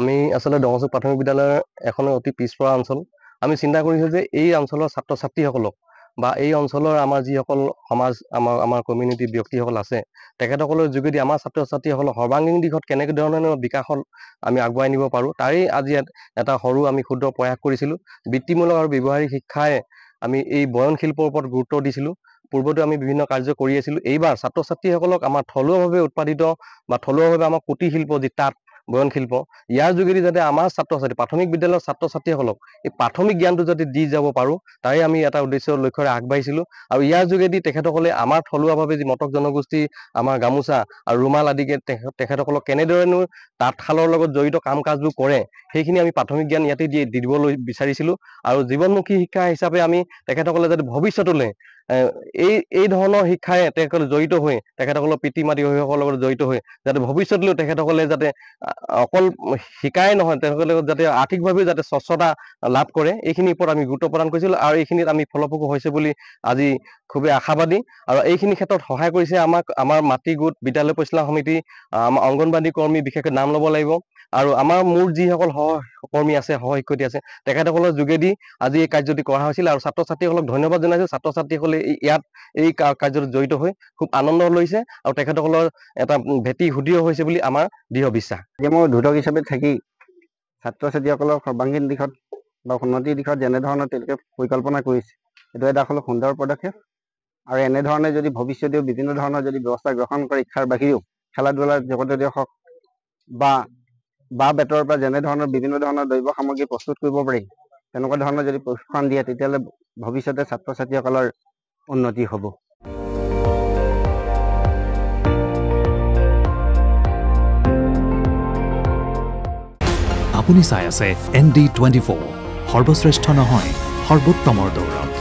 আমি আসলে ডঙচুক প্ৰাথমিক বিদ্যালয় এখন অতি পিছপৰা অঞ্চল। আমি চিন্তা কৰিছোঁ যে এই অঞ্চলৰ ছাত্ৰ ছাত্ৰীসকলক বা এই অঞ্চলৰ আমাৰ যিসকল সমাজ আমাৰ কমিউনিটি ব্যক্তিসকল আছে তেখেতসকলৰ যোগেদি আমাৰ ছাত্ৰ ছাত্ৰীসকলক সৰ্বাংগীন দিশত কেনেকৈ ধৰণৰ বিকাশত আমি আগুৱাই নিব পাৰোঁ তাৰেই আজি এটা সৰু আমি ক্ষুদ্ৰ প্ৰয়াস কৰিছিলোঁ। বৃত্তিমূলক আৰু ব্যৱহাৰিক শিক্ষাই আমি এই বয়ন শিল্পৰ ওপৰত গুৰুত্ব দিছিলোঁ। পূৰ্বতে আমি বিভিন্ন কাৰ্য কৰি আছিলোঁ। এইবাৰ ছাত্ৰ ছাত্ৰীসকলক আমাৰ থলুৱাভাৱে উৎপাদিত বা থলুৱাভাৱে আমাৰ কুটীৰ শিল্প যি তাঁত বয়ন শিল্প ইয়াৰ যোগেদি যাতে আমাৰ ছাত্ৰ ছাত্ৰী প্ৰাথমিক বিদ্যালয়ৰ ছাত্ৰ ছাত্ৰীসকলক এই প্ৰাথমিক জ্ঞানটো যাতে দি যাব পাৰোঁ তাৰে আমি এটা উদ্দেশ্য লক্ষ্যৰে আগবাঢ়িছিলোঁ। আৰু ইয়াৰ যোগেদি তেখেতসকলে আমাৰ থলুৱাভাৱে যি মটক জনগোষ্ঠী আমাৰ গামোচা আৰু ৰুমাল আদিকে তেখেতসকলক কেনেদৰেনো তাঁতশালৰ লগত জড়িত কাম কাজবোৰ কৰে সেইখিনি আমি প্ৰাথমিক জ্ঞান ইয়াতে দিবলৈ বিচাৰিছিলোঁ। আৰু জীৱনমুখী শিক্ষা হিচাপে আমি তেখেতসকলে যাতে ভৱিষ্যতলৈ এই ধৰণৰ শিক্ষাৰে তেখেতসকলে জড়িত হৈ তেখেতসকলৰ পিতৃ মাতৃ অভিভাৱকৰ লগত জড়িত হৈ যাতে ভৱিষ্যতলৈও তেখেতসকলে যাতে অকল শিকাই নহয় তেওঁলোকে যাতে আৰ্থিকভাৱেও যাতে স্বচ্ছতা লাভ কৰে এইখিনিৰ ওপৰত আমি গুৰুত্ব প্ৰদান কৰিছিলোঁ। আৰু এইখিনিত আমি ফলপ্ৰসূ হৈছে বুলি আজি খুবেই আশাবাদী। আৰু এইখিনি ক্ষেত্ৰত সহায় কৰিছে আমাৰ মাতৃ গোট, বিদ্যালয় পৰিচালনা সমিতি, আমাৰ অংগনবাদী কৰ্মী বিশেষকৈ নাম ল'ব লাগিব। আৰু আমাৰ মোৰ যিসকল সহকৰ্মী আছে, সহশিক্ষয়িত্ৰী আছে তেখেতসকলৰ যোগেদি আজি এই কাৰ্যটি কৰা হৈছিল। আৰু ছাত্ৰ ছাত্ৰীসকলক ধন্যবাদ জনাইছোঁ। ছাত্ৰ ছাত্ৰীসকলে ইয়াত এই কাৰ্যত জড়িত হৈ খুব আনন্দ লৈছে আৰু তেখেতসকলৰ এটা ভেটি সুদৃঢ় হৈছে বুলি আমাৰ দৃঢ় বিশ্বাস। যে মই উদ্বোধক হিচাপে থাকি ছাত্ৰ ছাত্ৰীসকলৰ সৰ্বাংগীন দিশত বা উন্নতিৰ দিশত যেনেধৰণৰ তেওঁলোকে পৰিকল্পনা কৰিছে এইটো এটা আচলতে সুন্দৰ পদক্ষেপ। আৰু এনেধৰণে যদি ভৱিষ্যতেও বিভিন্ন ধৰণৰ যদি ব্যৱস্থা গ্ৰহণ কৰে শিক্ষাৰ বাহিৰেও খেলা ধূলাৰ জগততে হওক বা বেতৰ পৰা যেনেধৰণৰ বিভিন্ন ধৰণৰ দ্ৰব্য সামগ্ৰী প্ৰস্তুত কৰিব পাৰি তেনেকুৱা ধৰণৰ যদি প্ৰশিক্ষণ দিয়ে তেতিয়াহ'লে ভৱিষ্যতে ছাত্ৰ ছাত্ৰীসকলৰ উন্নতি হ'ব। আপুনি চাই আছে ND24 সৰ্বশ্ৰেষ্ঠ নহয় সৰ্বোত্তমৰ দৌৰত।